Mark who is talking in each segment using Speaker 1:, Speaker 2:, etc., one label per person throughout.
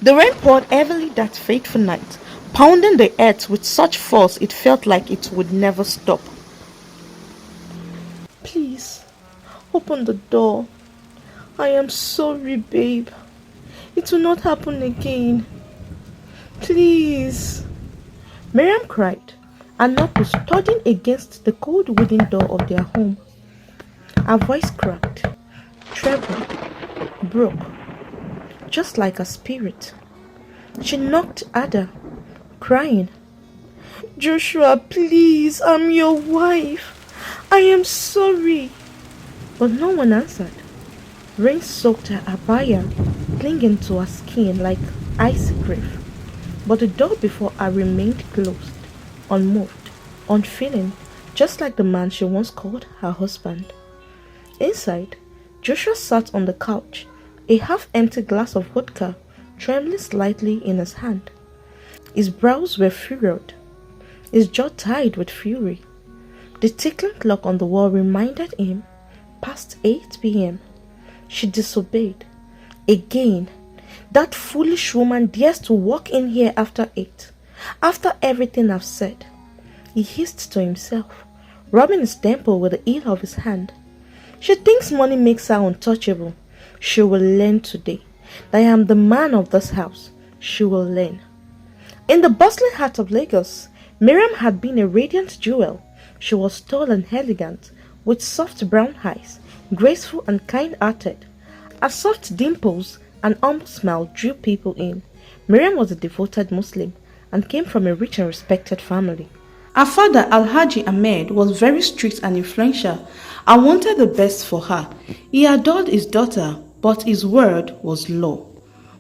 Speaker 1: The rain poured heavily that fateful night, pounding the earth with such force it felt like it would never stop. Please, open the door. I am sorry, babe. It will not happen again. Please. Mariam cried, her knuckles thudding against the cold wooden door of their home. Her voice cracked, trebled, broke, just like a spirit. She knocked harder, crying, Joshua, please, I'm your wife. I am sorry. But no one answered. Rain soaked her abaya, clinging to her skin like icy grief. But the door before her remained closed, unmoved, unfeeling, just like the man she once called her husband. Inside, Joshua sat on the couch, a half-empty glass of vodka trembling slightly in his hand. His brows were furrowed, his jaw tied with fury. The ticking clock on the wall reminded him, past 8 p.m. She disobeyed. Again, that foolish woman dares to walk in here after 8. After everything I've said. He hissed to himself, rubbing his temple with the heel of his hand. She thinks money makes her untouchable. She will learn today that I am the man of this house. She will learn. In the bustling heart of Lagos, Mariam had been a radiant jewel. She was tall and elegant, with soft brown eyes, graceful and kind-hearted. Her soft dimples and humble smile drew people in. Mariam was a devoted Muslim and came from a rich and respected family. Her father, Alhaji Ahmed, was very strict and influential and wanted the best for her. He adored his daughter, but his word was law.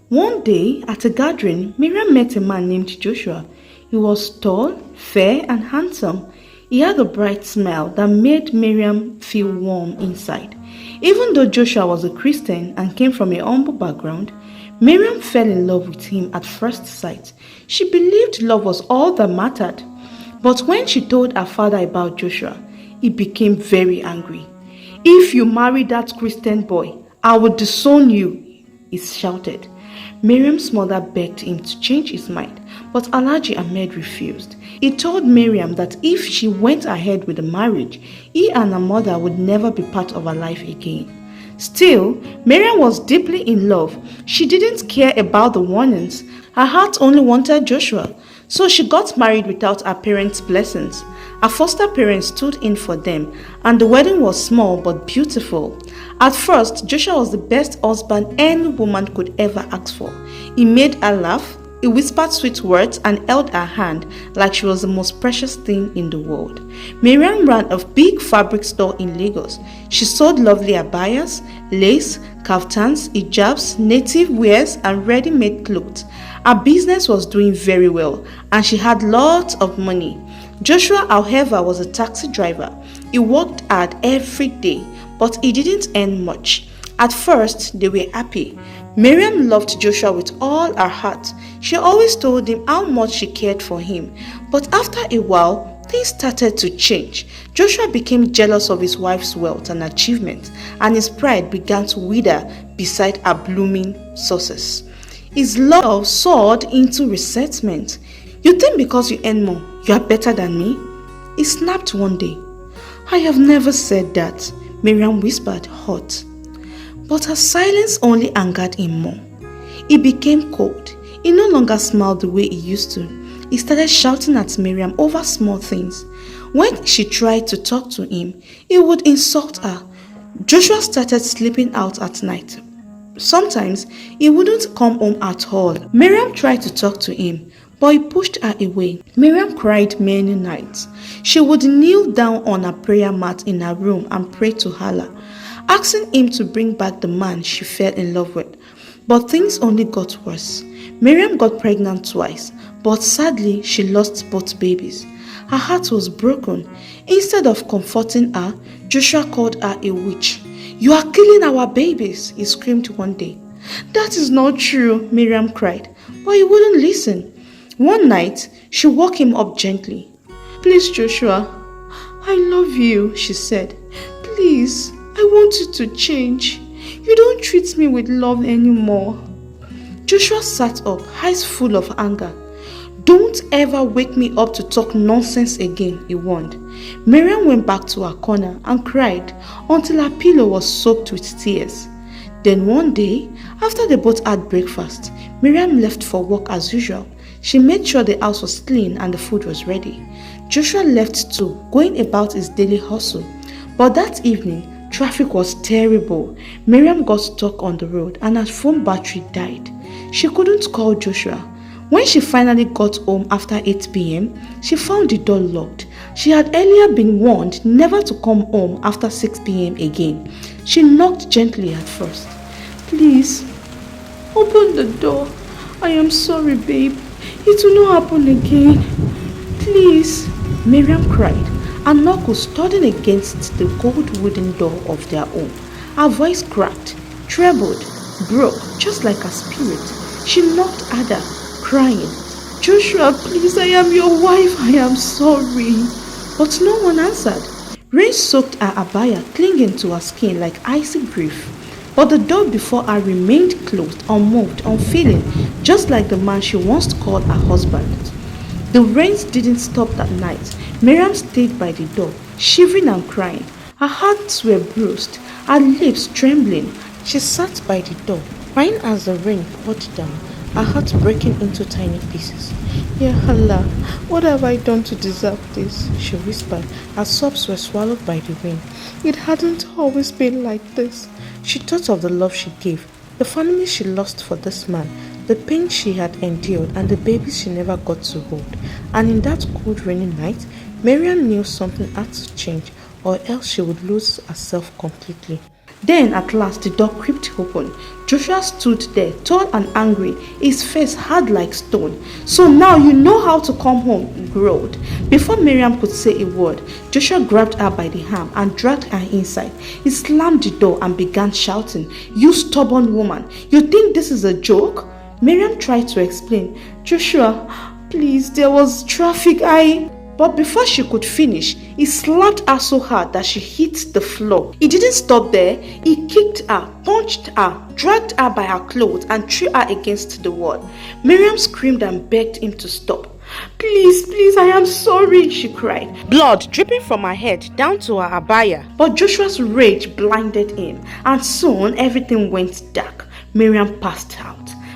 Speaker 1: One day, at a gathering, Mariam met a man named Joshua. He was tall, fair, and handsome. He had a bright smile that made Mariam feel warm inside. Even though Joshua was a Christian and came from a humble background, Mariam fell in love with him at first sight. She believed love was all that mattered. But when she told her father about Joshua, he became very angry. "If you marry that Christian boy, I will disown you," he shouted. Mariam's mother begged him to change his mind, but Alhaji Ahmed refused. He told Mariam that if she went ahead with the marriage, he and her mother would never be part of her life again. Still, Mariam was deeply in love. She didn't care about the warnings. Her heart only wanted Joshua. So she got married without her parents' blessings. Her foster parents stood in for them, and the wedding was small but beautiful. At first, Joshua was the best husband any woman could ever ask for. He made her laugh, he whispered sweet words and held her hand like she was the most precious thing in the world. Mariam ran a big fabric store in Lagos. She sold lovely abayas, lace, kaftans, hijabs, native wears and ready-made clothes. Her business was doing very well and she had lots of money. Joshua, however, was a taxi driver. He worked hard every day, but he didn't earn much. At first, they were happy. Mariam loved Joshua with all her heart. She always told him how much she cared for him. But after a while, things started to change. Joshua became jealous of his wife's wealth and achievements, and his pride began to wither beside her blooming success. His love soared into resentment. "You think because you earn more, you are better than me?" He snapped one day. "I have never said that," Mariam whispered, hot. But her silence only angered him more. He became cold. He no longer smiled the way he used to. He started shouting at Mariam over small things. When she tried to talk to him, he would insult her. Joshua started sleeping out at night. Sometimes he wouldn't come home at all. Mariam tried to talk to him, but he pushed her away. Mariam cried many nights. She would kneel down on a prayer mat in her room and pray to Allah, asking him to bring back the man she fell in love with. But things only got worse. Mariam got pregnant twice, but sadly she lost both babies. Her heart was broken. Instead of comforting her, Joshua called her a witch. "You are killing our babies," he screamed one day. "That is not true," Mariam cried, but he wouldn't listen. One night, she woke him up gently. "Please, Joshua, I love you," she said. "Please, I want you to change. You don't treat me with love anymore." Joshua sat up, eyes full of anger. "Don't ever wake me up to talk nonsense again," he warned. Mariam went back to her corner and cried until her pillow was soaked with tears. Then one day, after they both had breakfast, Mariam left for work as usual. She made sure the house was clean and the food was ready. Joshua left too, going about his daily hustle. But that evening, traffic was terrible. Mariam got stuck on the road and her phone battery died. She couldn't call Joshua. When she finally got home after 8 p.m., she found the door locked. She had earlier been warned never to come home after 6 p.m. again. She knocked gently at first. "Please, open the door. I am sorry, babe. It will not happen again. Please." Mariam cried, her knuckles thudding against the cold wooden door of their home. Her voice cracked, trembled, broke, just like a spirit. She knocked harder, crying, "Joshua, please, I am your wife. I am sorry." But no one answered. Rain soaked her abaya, clinging to her skin like icy grief. But the door before her remained closed, unmoved, unfeeling, just like the man she once called her husband. The rains didn't stop that night. Mariam stayed by the door, shivering and crying. Her hands were bruised, her lips trembling. She sat by the door, crying as the rain poured down, her heart breaking into tiny pieces. "Ya Allah, what have I done to deserve this?" she whispered. Her sobs were swallowed by the rain. It hadn't always been like this. She thought of the love she gave, the family she lost for this man, the pain she had endured, and the babies she never got to hold. And in that cold rainy night, Mariam knew something had to change, or else she would lose herself completely. Then at last the door creaked open. Joshua stood there, tall and angry, his face hard like stone. "So now you know how to come home," he growled. Before Mariam could say a word, Joshua grabbed her by the arm and dragged her inside. He slammed the door and began shouting, "You stubborn woman, you think this is a joke?" Mariam tried to explain. "Joshua, please, there was traffic, But before she could finish, he slapped her so hard that she hit the floor. He didn't stop there. He kicked her, punched her, dragged her by her clothes and threw her against the wall. Mariam screamed and begged him to stop. "Please, please, I am sorry," she cried, blood dripping from her head down to her abaya. But Joshua's rage blinded him, and soon everything went dark. Mariam passed out.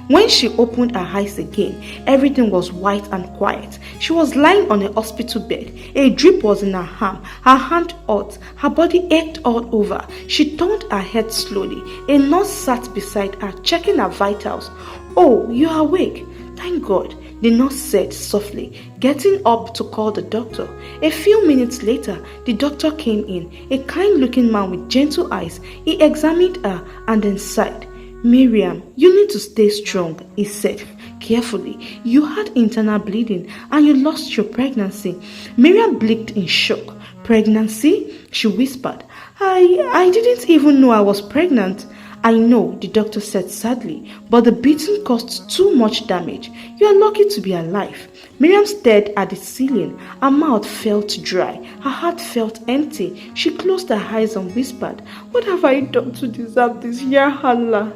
Speaker 1: When she opened her eyes again, everything was white and quiet. She was lying on a hospital bed. A drip was in her arm, her hand hot, her body ached all over. She turned her head slowly. A nurse sat beside her, checking her vitals. "Oh, you are awake. Thank God," the nurse said softly, getting up to call the doctor. A few minutes later, the doctor came in, a kind-looking man with gentle eyes. He examined her and then sighed. "Mariam, you need to stay strong," he said carefully. "You had internal bleeding and you lost your pregnancy." Mariam blinked in shock. "Pregnancy?" she whispered. I didn't even know I was pregnant." "I know," the doctor said sadly, "but the beating caused too much damage. You are lucky to be alive." Mariam stared at the ceiling. Her mouth felt dry. Her heart felt empty. She closed her eyes and whispered, "What have I done to deserve this, Ya Allah?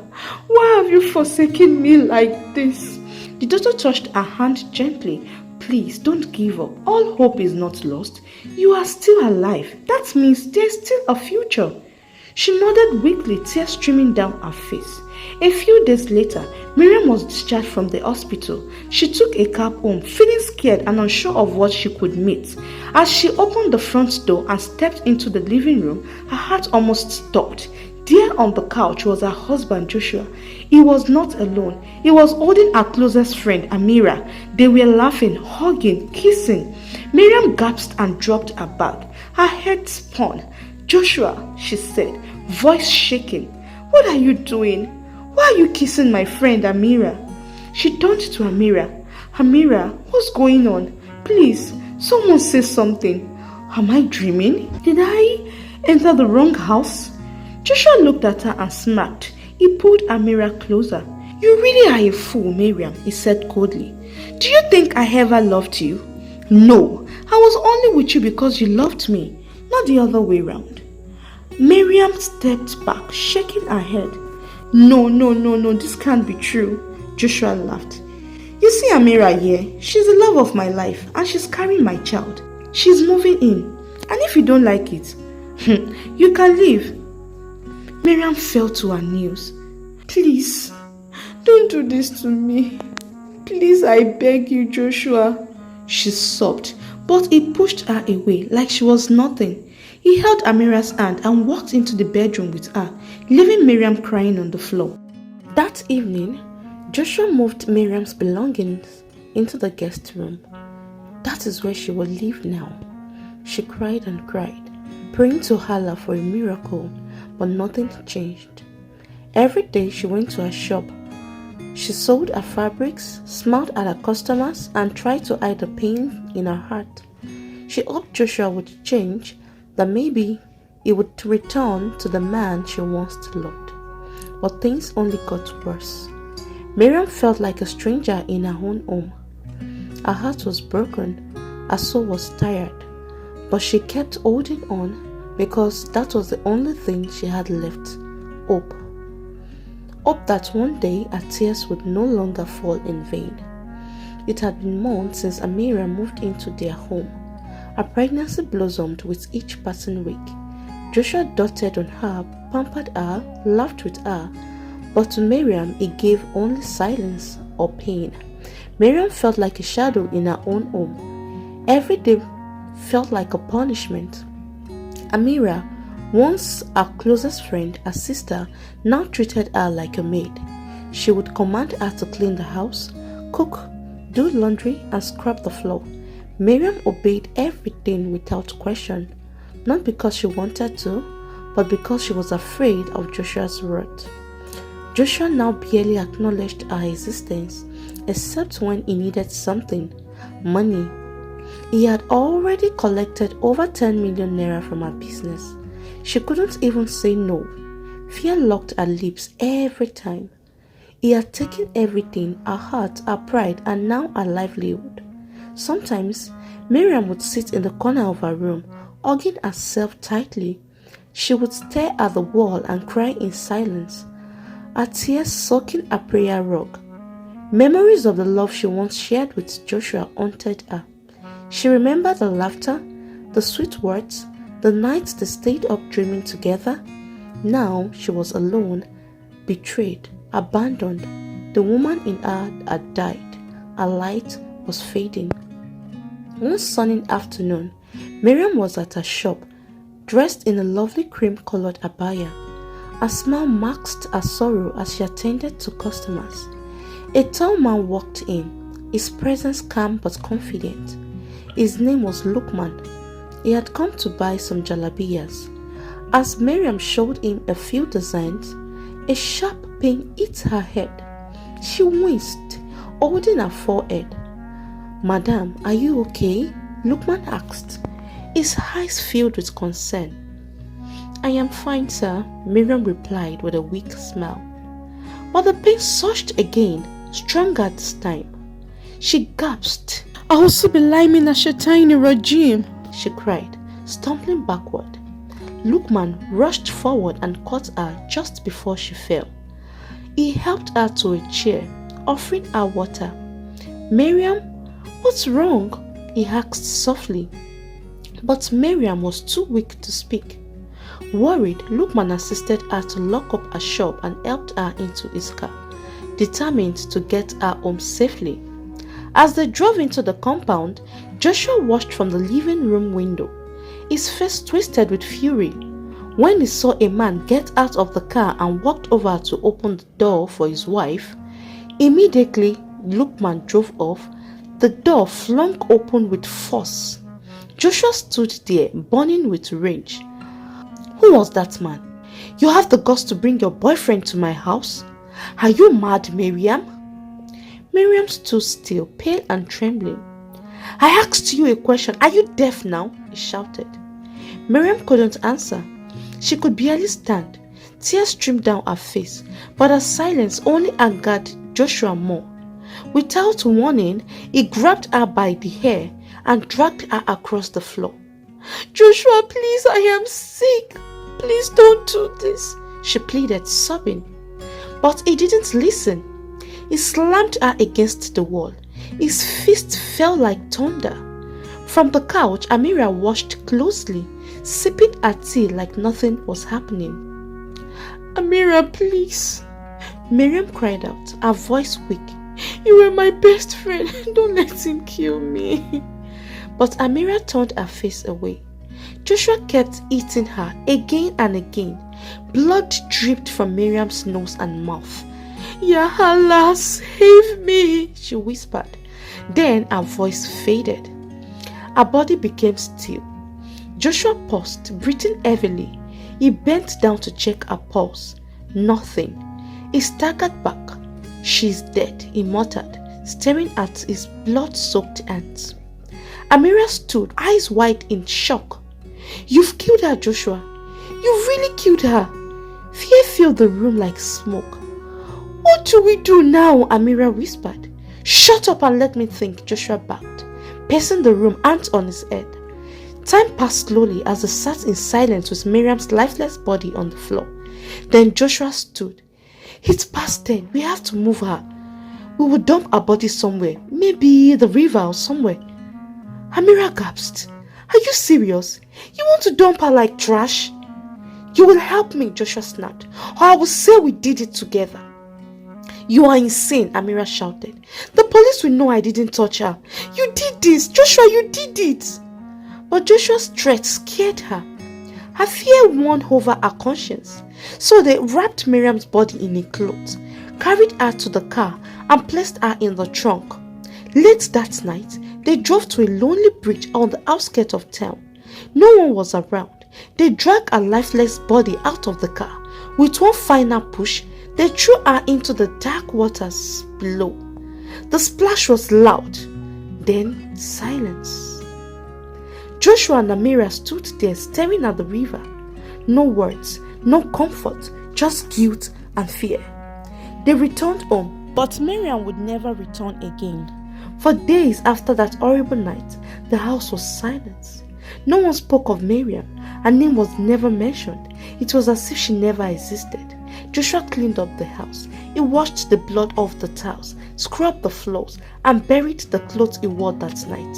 Speaker 1: Why have you forsaken me like this?" The doctor touched her hand gently. "Please, don't give up. All hope is not lost. You are still alive. That means there's still a future." She nodded weakly, tears streaming down her face. A few days later, Mariam was discharged from the hospital. She took a cab home, feeling scared and unsure of what she could meet. As she opened the front door and stepped into the living room, her heart almost stopped. There on the couch was her husband Joshua. He was not alone. He was holding her closest friend Amira. They were laughing, hugging, kissing. Mariam gasped and dropped her bag. Her head spun. "Joshua," she said, voice shaking, "what are you doing? Why are you kissing my friend Amira?" She turned to Amira. "Amira, what's going on? Please, someone say something. Am I dreaming? Did I enter the wrong house?" Joshua looked at her and smirked. He pulled Amira closer. "You really are a fool, Mariam," he said coldly. "Do you think I ever loved you? No, I was only with you because you loved me, not the other way round." Mariam stepped back, shaking her head. No, this can't be true. Joshua laughed. You see Amira here? She's the love of my life and she's carrying my child. She's moving in. And if you don't like it, you can leave. Mariam fell to her knees. Please, don't do this to me. Please, I beg you, Joshua. She sobbed, but he pushed her away like she was nothing. He held Amira's hand and walked into the bedroom with her, leaving Mariam crying on the floor. That evening, Joshua moved Mariam's belongings into the guest room. That is where she will live now. She cried and cried, praying to Allah for a miracle, but nothing changed. Every day she went to her shop. She sold her fabrics, smiled at her customers, and tried to hide the pain in her heart. She hoped Joshua would change, that maybe he would return to the man she once loved. But things only got worse. Mariam felt like a stranger in her own home. Her heart was broken, her soul was tired, but she kept holding on because that was the only thing she had left, hope. Hope that one day her tears would no longer fall in vain. It had been months since Amira moved into their home. Her pregnancy blossomed with each passing week. Joshua doted on her, pampered her, laughed with her, but to Mariam he gave only silence or pain. Mariam felt like a shadow in her own home. Every day felt like a punishment. Amira, once her closest friend, her sister, now treated her like a maid. She would command her to clean the house, cook, do laundry, and scrub the floor. Mariam obeyed everything without question, not because she wanted to, but because she was afraid of Joshua's wrath. Joshua now barely acknowledged her existence, except when he needed something, money. He had already collected over 10 million naira from her business. She couldn't even say no. Fear locked her lips every time. He had taken everything, her heart, her pride, and now her livelihood. Sometimes, Mariam would sit in the corner of her room, hugging herself tightly. She would stare at the wall and cry in silence, her tears soaking her prayer rug. Memories of the love she once shared with Joshua haunted her. She remembered the laughter, the sweet words, the nights they stayed up dreaming together. Now she was alone, betrayed, abandoned. The woman in her had died. Her light was fading. One sunny afternoon, Mariam was at her shop, dressed in a lovely cream-colored abaya. Her smile masked her sorrow as she attended to customers. A tall man walked in, his presence calm but confident. His name was Lukman. He had come to buy some jalabiyas. As Mariam showed him a few designs, a sharp pain hit her head. She winced, holding her forehead. "Madam, are you okay?" Lukman asked, his eyes filled with concern. "I am fine, sir," Mariam replied with a weak smile. But the pain surged again, stronger this time. She gasped. "A'udhu billahi minash shaitani rajim," she cried, stumbling backward. Lukman rushed forward and caught her just before she fell. He helped her to a chair, offering her water. "Mariam, what's wrong?" he asked softly. But Mariam was too weak to speak. Worried, Lukman assisted her to lock up her shop and helped her into his car, determined to get her home safely. As they drove into the compound, Joshua watched from the living room window, his face twisted with fury. When he saw a man get out of the car and walked over to open the door for his wife, immediately Lukman drove off. The door flung open with force. Joshua stood there, burning with rage. Who was that man? You have the guts to bring your boyfriend to my house? Are you mad, Mariam? Mariam stood still, pale and trembling. I asked you a question. Are you deaf now? He shouted. Mariam couldn't answer. She could barely stand. Tears streamed down her face, but her silence only angered Joshua more. Without warning, he grabbed her by the hair and dragged her across the floor. Joshua, please, I am sick. Please don't do this, she pleaded, sobbing. But he didn't listen. He slammed her against the wall. His fist fell like thunder. From the couch, Amira watched closely, sipping her tea like nothing was happening. "Amira, please," Mariam cried out, her voice weak. "You were my best friend. Don't let him kill me." But Amira turned her face away. Joshua kept hitting her again and again. Blood dripped from Mariam's nose and mouth. "Ya Allah, save me," she whispered. Then her voice faded. Her body became still. Joshua paused, breathing heavily. He bent down to check her pulse. Nothing. He staggered back. "She's dead," he muttered, staring at his blood-soaked hands. Amira stood, eyes wide in shock. "You've killed her, Joshua. You really killed her." Fear filled the room like smoke. "What do we do now?" Amira whispered. "Shut up and let me think," Joshua barked, pacing the room, hands on his head. Time passed slowly as they sat in silence with Miriam's lifeless body on the floor. Then Joshua stood. "It's past 10. We have to move her. We will dump her body somewhere, maybe the river or somewhere." Amira gasped. "Are you serious? You want to dump her like trash?" "You will help me," Joshua snapped, "or I will say we did it together." "You are insane," Amira shouted. "The police will know I didn't touch her. You did this, Joshua, you did it." But Joshua's threat scared her. Her fear won over her conscience. So they wrapped Miriam's body in a cloth, carried her to the car, and placed her in the trunk. Late that night, they drove to a lonely bridge on the outskirts of town. No one was around. They dragged her lifeless body out of the car. With one final push, they threw her into the dark waters below. The splash was loud, then silence. Joshua and Amira stood there staring at the river. No words, no comfort, just guilt and fear. They returned home, but Mariam would never return again. For days after that horrible night, the house was silent. No one spoke of Mariam. Her name was never mentioned. It was as if she never existed. Joshua cleaned up the house. He washed the blood off the tiles, scrubbed the floors, and buried the clothes he wore that night.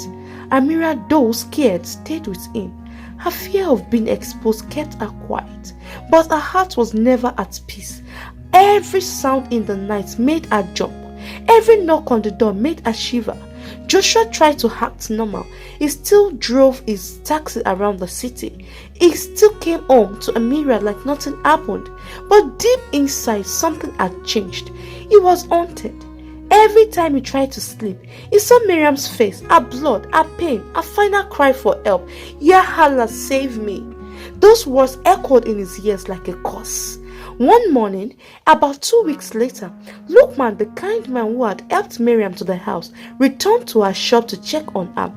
Speaker 1: Amira, though scared, stayed with him. Her fear of being exposed kept her quiet, but her heart was never at peace. Every sound in the night made her jump. Every knock on the door made her shiver. Joshua tried to act normal. He still drove his taxi around the city. He still came home to Amira like nothing happened. But deep inside, something had changed. He was haunted. Every time he tried to sleep, he saw Miriam's face, her blood, her pain, her final cry for help. "Ya Allah, save me." Those words echoed in his ears like a curse. One morning, about 2 weeks later, Lukman, the kind man who had helped Mariam to the house, returned to her shop to check on her.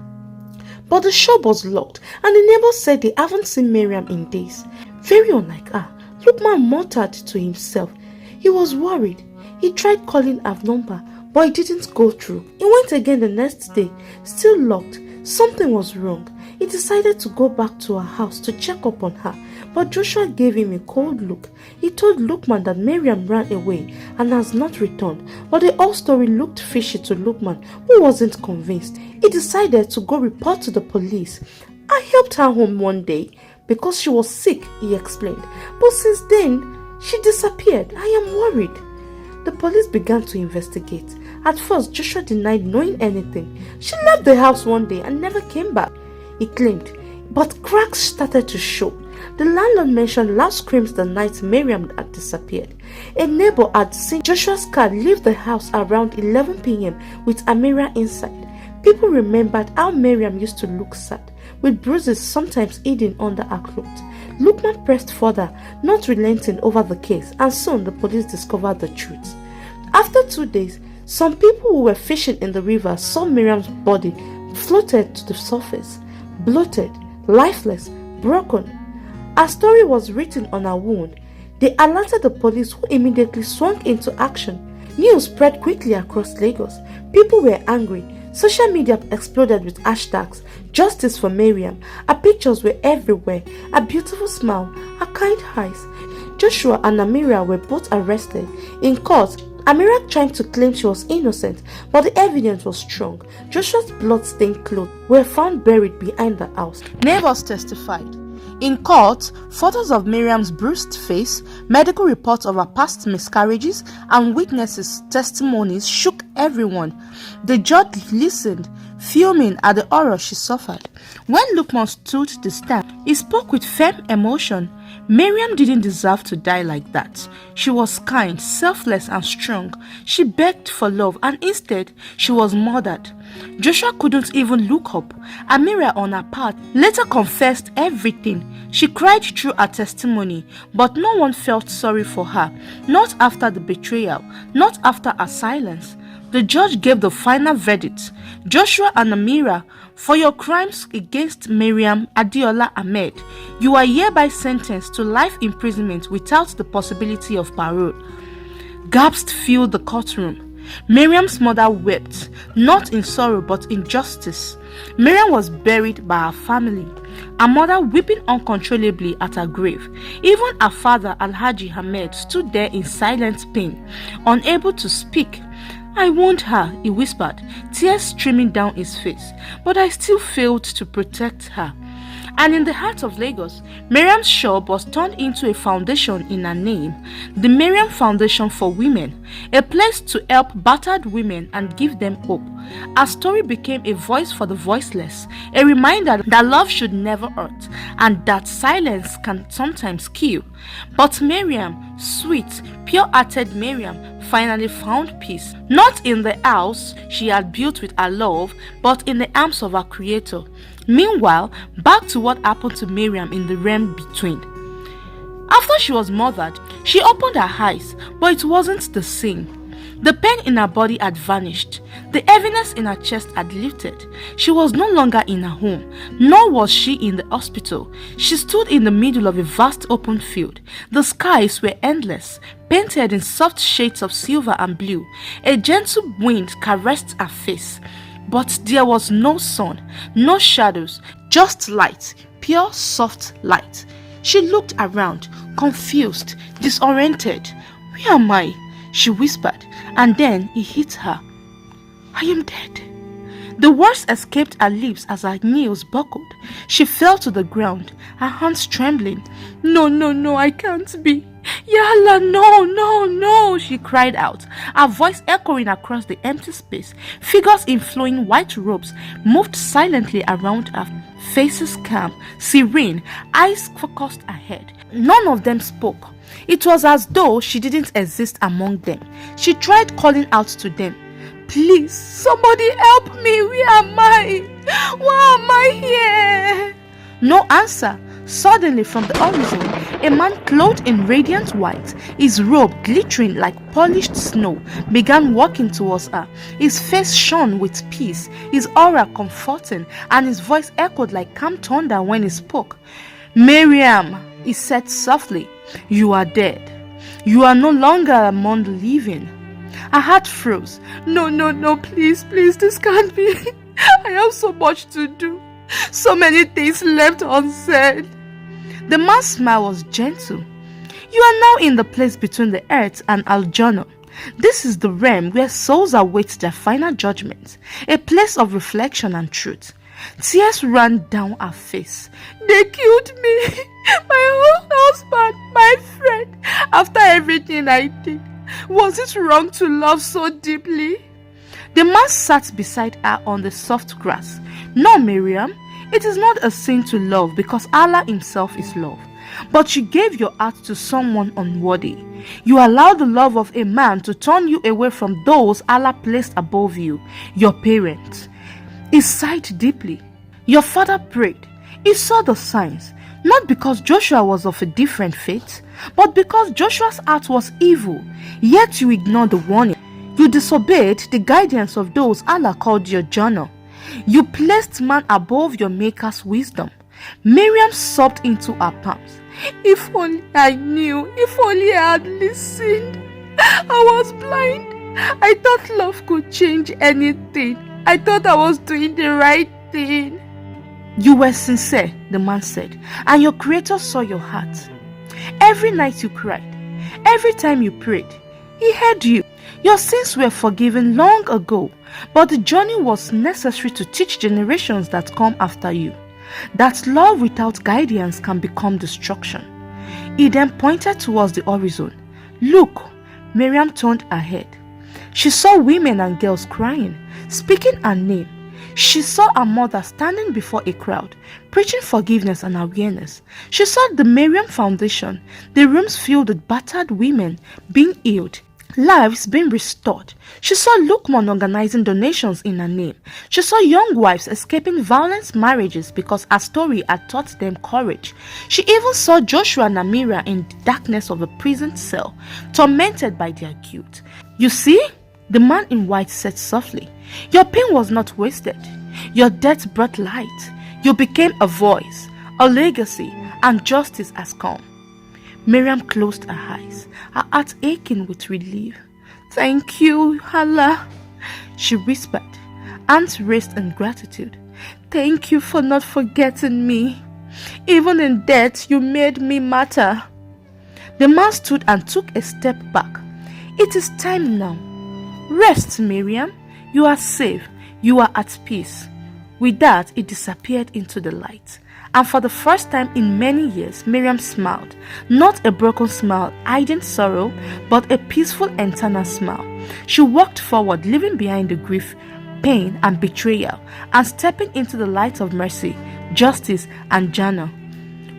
Speaker 1: But the shop was locked, and the neighbors said they haven't seen Mariam in days. Very unlike her, Lukman muttered to himself. He was worried. He tried calling her number, but it didn't go through. He went again the next day, still locked. Something was wrong. He decided to go back to her house to check up on her, but Joshua gave him a cold look. He told Lukman that Mariam ran away and has not returned, but the whole story looked fishy to Lukman, who wasn't convinced. He decided to go report to the police. "I helped her home one day because she was sick," he explained, "but since then, she disappeared. I am worried." The police began to investigate. At first, Joshua denied knowing anything. "She left the house one day and never came back," he claimed. But cracks started to show. The landlord mentioned loud screams the night Mariam had disappeared. A neighbor had seen Joshua's car leave the house around 11 p.m. with Amira inside. People remembered how Mariam used to look sad, with bruises sometimes hidden under her clothes. Lukman pressed further, not relenting over the case, and soon the police discovered the truth. After 2 days, some people who were fishing in the river saw Mariam's body floated to the surface, bloated, lifeless, broken. Her story was written on her wound. They alerted the police, who immediately swung into action. News spread quickly across Lagos. People were angry. Social media exploded with hashtags, "Justice for Mariam." Her pictures were everywhere. A beautiful smile, her kind eyes. Joshua and Amira were both arrested. In court, Amira tried to claim she was innocent, but the evidence was strong. Joshua's blood-stained clothes were found buried behind the house. Neighbors testified. In court, photos of Mariam's bruised face, medical reports of her past miscarriages, and witnesses' testimonies shook everyone. The judge listened, fuming at the horror she suffered. When Lukman stood the stand, he spoke with firm emotion. Mariam didn't deserve to die like that. She was kind, selfless, and strong. She begged for love, and instead, she was murdered. Joshua couldn't even look up. Amira, on her part, later confessed everything. She cried through her testimony, but no one felt sorry for her. Not after the betrayal, not after her silence. The judge gave the final verdict. Joshua and Amira, for your crimes against Mariam Adiola Ahmed, you are hereby sentenced to life imprisonment without the possibility of parole. Gasps filled the courtroom. Mariam's mother wept, not in sorrow but in justice. Mariam was buried by her family, her mother weeping uncontrollably at her grave. Even her father, Alhaji Ahmed, stood there in silent pain, unable to speak. I warned her, he whispered, tears streaming down his face, but I still failed to protect her. And in the heart of Lagos, Mariam's shop was turned into a foundation in her name, the Mariam Foundation for Women, a place to help battered women and give them hope. Her story became a voice for the voiceless, a reminder that love should never hurt and that silence can sometimes kill. But Mariam, sweet, pure-hearted Mariam, finally found peace, not in the house she had built with her love, but in the arms of her Creator. Meanwhile, back to what happened to Mariam in the realm between. After she was murdered, she opened her eyes, but it wasn't the same. The pain in her body had vanished. The heaviness in her chest had lifted. She was no longer in her home, nor was she in the hospital. She stood in the middle of a vast open field. The skies were endless, painted in soft shades of silver and blue. A gentle wind caressed her face. But there was no sun, no shadows, just light, pure soft light. She looked around, confused, disoriented. Where am I? She whispered, and then it hit her. I am dead. The words escaped her lips as her knees buckled. She fell to the ground, her hands trembling. No, I can't be. Ya Allah, no, she cried out, her voice echoing across the empty space. Figures in flowing white robes moved silently around her, faces calm, serene, eyes focused ahead. None of them spoke. It was as though she didn't exist among them. She tried calling out to them. Please, somebody help me, where am I? Why am I here? No answer. Suddenly from the horizon, a man clothed in radiant white, his robe glittering like polished snow, began walking towards her. His face shone with peace, his aura comforting, and his voice echoed like calm thunder when he spoke. Mariam, he said softly, you are dead. You are no longer among the living. Her heart froze. No, please, this can't be. I have so much to do. So many things left unsaid. The man's smile was gentle. You are now in the place between the earth and Al-Jannah. This is the realm where souls await their final judgment, a place of reflection and truth. Tears ran down her face. They killed me, my own husband, my friend. After everything I did, was it wrong to love so deeply? The man sat beside her on the soft grass. No, Mariam, it is not a sin to love because Allah himself is love. But you gave your heart to someone unworthy. You allowed the love of a man to turn you away from those Allah placed above you, your parents. He sighed deeply. Your father prayed. He saw the signs, not because Joshua was of a different faith, but because Joshua's heart was evil. Yet you ignored the warning. You disobeyed the guidance of those Allah called your journal. You placed man above your maker's wisdom. Mariam sobbed into her palms. If only I knew, if only I had listened. I was blind. I thought love could change anything. I thought I was doing the right thing. You were sincere, the man said, and your Creator saw your heart. Every night you cried, every time you prayed, He heard you. Your sins were forgiven long ago, but the journey was necessary to teach generations that come after you that love without guidance can become destruction. He then pointed towards the horizon. Look, Mariam turned her head. She saw women and girls crying, speaking her name. She saw her mother standing before a crowd, preaching forgiveness and awareness. She saw the Mariam Foundation, the rooms filled with battered women being healed, lives being restored. She saw Lukman organizing donations in her name. She saw young wives escaping violent marriages because her story had taught them courage. She even saw Joshua and Amira in the darkness of a prison cell, tormented by their guilt. You see, the man in white said softly, your pain was not wasted. Your death brought light. You became a voice, a legacy, and justice has come. Mariam closed her eyes, her heart aching with relief. Thank you, Allah, she whispered, hands raised in gratitude. Thank you for not forgetting me. Even in death, you made me matter. The man stood and took a step back. It is time now. Rest, Mariam. You are safe. You are at peace. With that, it disappeared into the light. And for the first time in many years, Mariam smiled. Not a broken smile, hiding sorrow, but a peaceful internal smile. She walked forward, leaving behind the grief, pain, and betrayal, and stepping into the light of mercy, justice, and Jannah.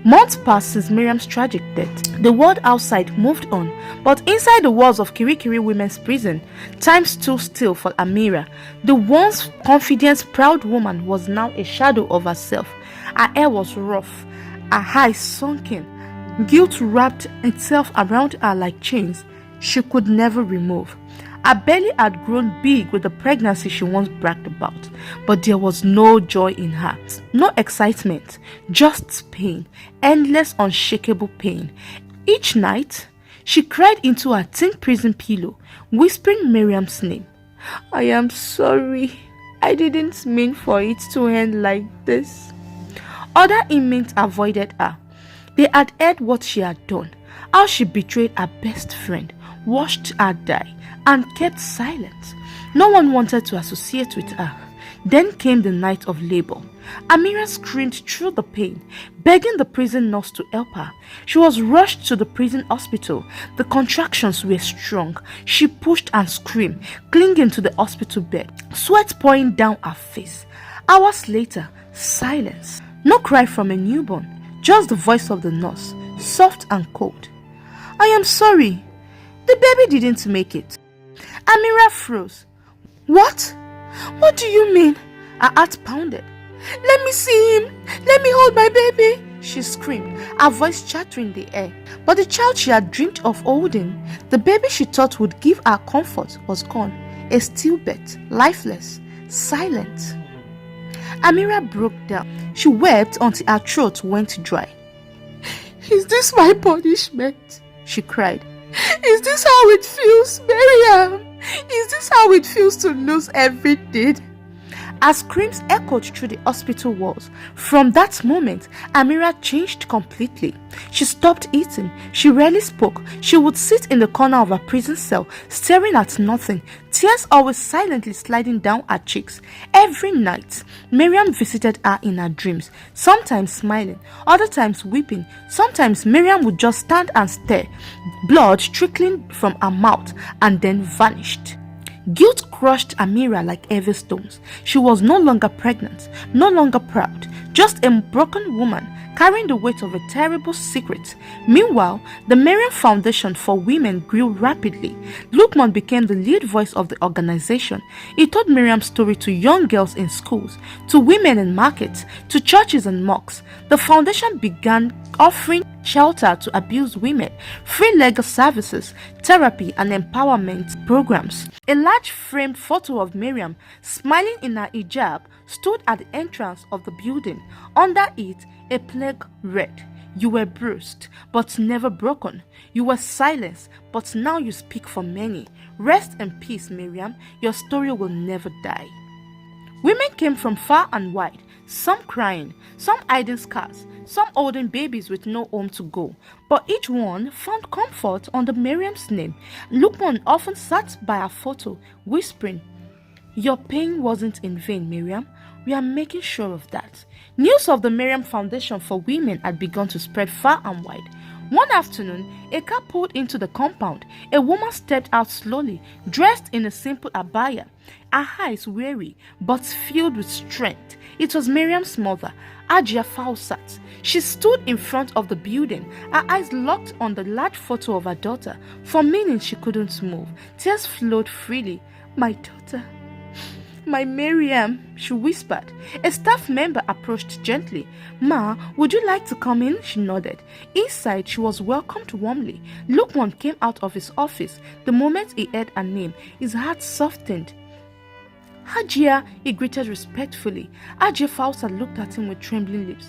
Speaker 1: Months passed since Mariam's tragic death. The world outside moved on, but inside the walls of Kirikiri Women's Prison, time stood still for Amira. The once confident, proud woman was now a shadow of herself. Her hair was rough, her eyes sunken. Guilt wrapped itself around her like chains she could never remove. Her belly had grown big with the pregnancy she once bragged about, but there was no joy in her, no excitement, just pain, endless, unshakable pain. Each night, she cried into her thin prison pillow, whispering Mariam's name. I am sorry. I didn't mean for it to end like this. Other inmates avoided her. They had heard what she had done, how she betrayed her best friend, watched her die, and kept silent. No one wanted to associate with her. Then came the night of labor. Amira screamed through the pain, begging the prison nurse to help her. She was rushed to the prison hospital. The contractions were strong. She pushed and screamed, clinging to the hospital bed, sweat pouring down her face. Hours later, silence. No cry from a newborn, just the voice of the nurse, soft and cold. I am sorry. The baby didn't make it. Amira froze. What? What do you mean? Her heart pounded. Let me see him. Let me hold my baby, she screamed, her voice chattering in the air. But the child she had dreamed of holding, the baby she thought would give her comfort, was gone. A stillbirth, lifeless, silent. Amira broke down. She wept until her throat went dry. Is this my punishment? She cried. Is this how it feels, Mariam? Is this how it feels to lose everything? Her screams echoed through the hospital walls. From that moment, Amira changed completely. She stopped eating. She rarely spoke. She would sit in the corner of her prison cell, staring at nothing, tears always silently sliding down her cheeks. Every night, Mariam visited her in her dreams, sometimes smiling, other times weeping. Sometimes Mariam would just stand and stare, blood trickling from her mouth, and then vanished. Guilt crushed Amira like heavy stones. She was no longer pregnant, no longer proud, just a broken woman carrying the weight of a terrible secret. Meanwhile, the Mariam Foundation for Women grew rapidly. Lukman became the lead voice of the organization. He told Mariam's story to young girls in schools, to women in markets, to churches and mosques. The foundation began offering shelter to abused women, free legal services, therapy, and empowerment programs. A large framed photo of Mariam, smiling in her hijab, stood at the entrance of the building. Under it, a plaque read, "You were bruised, but never broken. You were silenced, but now you speak for many. Rest in peace, Mariam. Your story will never die." Women came from far and wide, some crying, some hiding scars, some holding babies with no home to go. But each one found comfort under Mariam's name. Lukman often sat by her photo, whispering, "Your pain wasn't in vain, Mariam. We are making sure of that." News of the Mariam Foundation for Women had begun to spread far and wide. One afternoon, a car pulled into the compound. A woman stepped out slowly, dressed in a simple abaya, her eyes weary but filled with strength. It was Mariam's mother, Ajia Fausat. She stood in front of the building, her eyes locked on the large photo of her daughter. For minutes she couldn't move. Tears flowed freely. "My daughter, my Mariam," she whispered. A staff member approached gently. "Ma, would you like to come in?" She nodded. Inside, she was welcomed warmly. Lukman came out of his office. The moment he heard her name, his heart softened. "Hajia," he greeted respectfully. Hajia Fausa looked at him with trembling lips.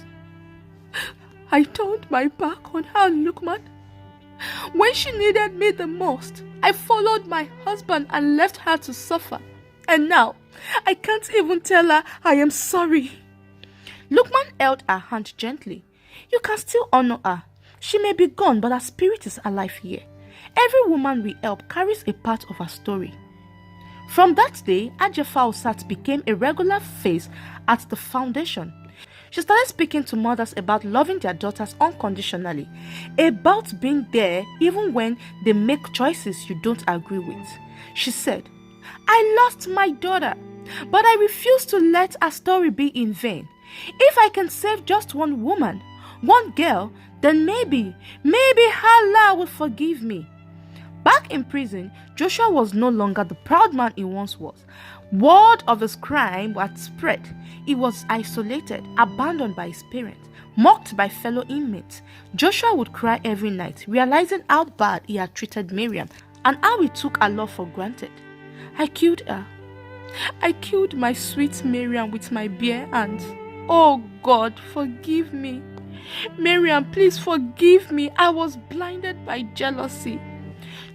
Speaker 1: "I turned my back on her, Lukman. When she needed me the most, I followed my husband and left her to suffer. And now, I can't even tell her I am sorry." Lukman held her hand gently. "You can still honor her. She may be gone, but her spirit is alive here. Every woman we help carries a part of her story." From that day, Ajia Fausat became a regular face at the foundation. She started speaking to mothers about loving their daughters unconditionally, about being there even when they make choices you don't agree with. She said, "I lost my daughter, but I refuse to let her story be in vain. If I can save just one woman, one girl, then maybe Allah will forgive me." Back in prison, Joshua was no longer the proud man he once was. Word of his crime had spread. He was isolated, abandoned by his parents, mocked by fellow inmates. Joshua would cry every night, realizing how bad he had treated Mariam and how he took her love for granted. "I killed her. I killed my sweet Mariam with my bare hands. Oh God, forgive me. Mariam, please forgive me. I was blinded by jealousy."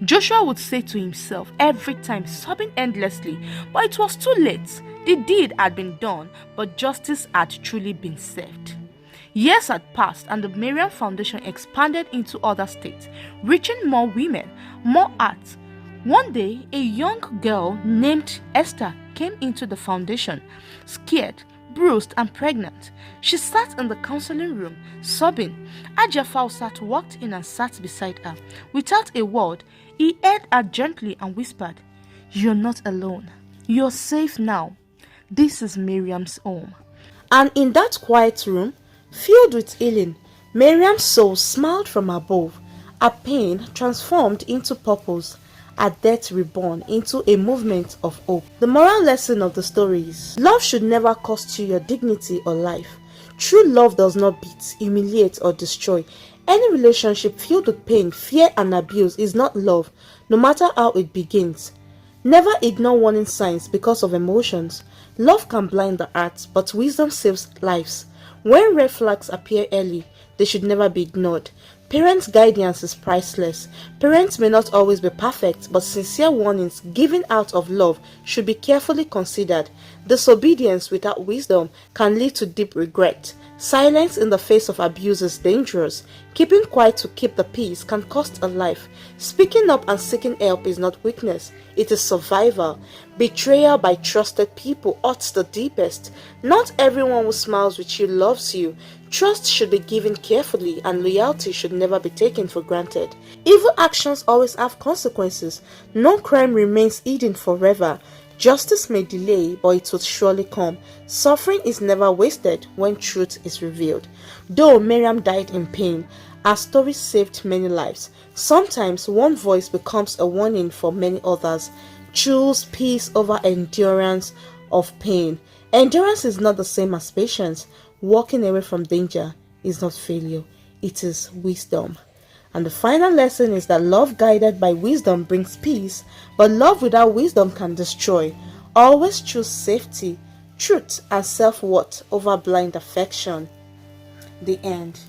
Speaker 1: Joshua would say to himself every time, sobbing endlessly, but it was too late. The deed had been done, but justice had truly been served. Years had passed and the Mariam Foundation expanded into other states, reaching more women, more hearts. One day, a young girl named Esther came into the foundation, scared, bruised and pregnant. She sat in the counseling room, sobbing. Ajia Fausat walked in and sat beside her. Without a word, he held her gently and whispered, "You're not alone. You're safe now. This is Mariam's home." And in that quiet room, filled with healing, Mariam's soul smiled from above, her pain transformed into purpose, her death reborn into a movement of hope. The moral lesson of the story is, love should never cost you your dignity or life. True love does not beat, humiliate, or destroy. Any relationship filled with pain, fear, and abuse is not love, no matter how it begins. Never ignore warning signs because of emotions. Love can blind the heart, but wisdom saves lives. When red flags appear early, they should never be ignored. Parents' guidance is priceless. Parents may not always be perfect, but sincere warnings given out of love should be carefully considered. Disobedience without wisdom can lead to deep regret. Silence in the face of abuse is dangerous. Keeping quiet to keep the peace can cost a life. Speaking up and seeking help is not weakness, it is survival. Betrayal by trusted people hurts the deepest. Not everyone who smiles with you loves you. Trust should be given carefully and loyalty should never be taken for granted. Evil actions always have consequences. No crime remains hidden forever. Justice may delay, but it will surely come. Suffering is never wasted when truth is revealed. Though Mariam died in pain, her story saved many lives. Sometimes one voice becomes a warning for many others. Choose peace over endurance of pain. Endurance is not the same as patience. Walking away from danger is not failure, it is wisdom. And the final lesson is that love guided by wisdom brings peace, but love without wisdom can destroy. Always choose safety, truth, and self-worth over blind affection. The end.